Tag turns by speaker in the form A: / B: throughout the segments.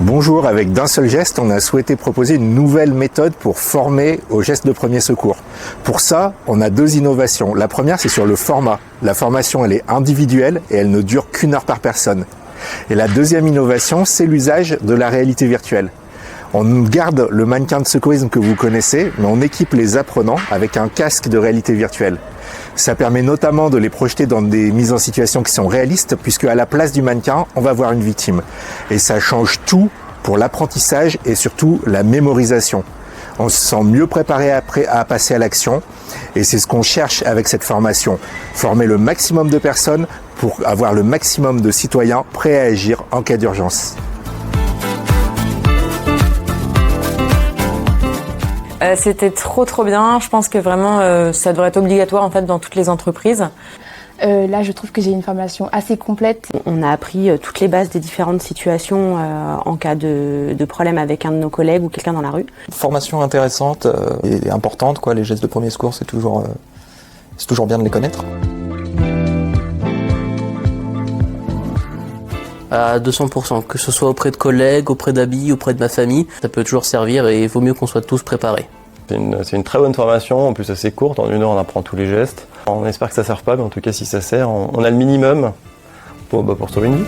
A: Bonjour, avec d'un seul geste, on a souhaité proposer une nouvelle méthode pour former aux gestes de premier secours. Pour ça, on a deux innovations. La première, c'est sur le format. La formation, elle est individuelle et elle ne dure qu'1 heure par personne. Et la deuxième innovation, c'est l'usage de la réalité virtuelle. On garde le mannequin de secourisme que vous connaissez, mais on équipe les apprenants avec un casque de réalité virtuelle. Ça permet notamment de les projeter dans des mises en situation qui sont réalistes, puisque à la place du mannequin, on va voir une victime. Et ça change tout pour l'apprentissage et surtout la mémorisation. On se sent mieux préparé à passer à l'action, et c'est ce qu'on cherche avec cette formation. Former le maximum de personnes pour avoir le maximum de citoyens prêts à agir en cas d'urgence.
B: C'était trop bien. Je pense que vraiment ça devrait être obligatoire en fait dans toutes les entreprises.
C: Là, je trouve que j'ai une formation assez complète.
D: On a appris toutes les bases des différentes situations en cas de problème avec un de nos collègues ou quelqu'un dans la rue.
E: Formation intéressante et importante, quoi. Les gestes de premier secours, c'est toujours bien de les connaître.
F: À 200%, que ce soit auprès de collègues, auprès d'amis, auprès de ma famille, ça peut toujours servir et il vaut mieux qu'on soit tous préparés.
G: C'est une très bonne formation, en plus assez courte, en 1 heure on apprend tous les gestes. On espère que ça ne serve pas, mais en tout cas si ça sert, on a le minimum pour sauver une vie.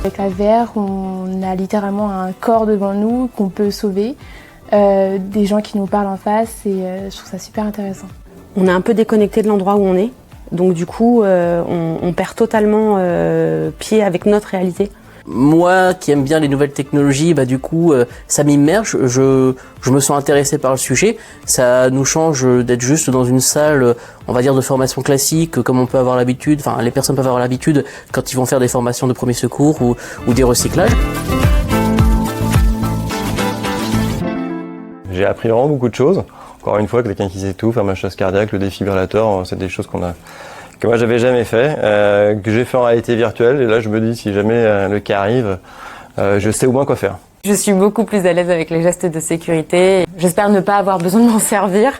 C: Avec la VR, on a littéralement un corps devant nous qu'on peut sauver, des gens qui nous parlent en face et je trouve ça super intéressant.
D: On est un peu déconnecté de l'endroit où on est, donc du coup on perd totalement pied avec notre réalité.
F: Moi qui aime bien les nouvelles technologies, du coup ça m'immerge, je me sens intéressé par le sujet. Ça nous change d'être juste dans une salle, on va dire de formation classique, comme on peut avoir l'habitude, enfin les personnes peuvent avoir l'habitude quand ils vont faire des formations de premier secours ou des recyclages.
G: J'ai appris vraiment beaucoup de choses. Encore une fois, quelqu'un qui s'étouffe, un massage cardiaque, le défibrillateur, c'est des choses que moi j'avais jamais fait, que j'ai fait en réalité virtuelle. Et là, je me dis, si jamais le cas arrive, je sais au moins quoi faire.
B: Je suis beaucoup plus à l'aise avec les gestes de sécurité. J'espère ne pas avoir besoin de m'en servir.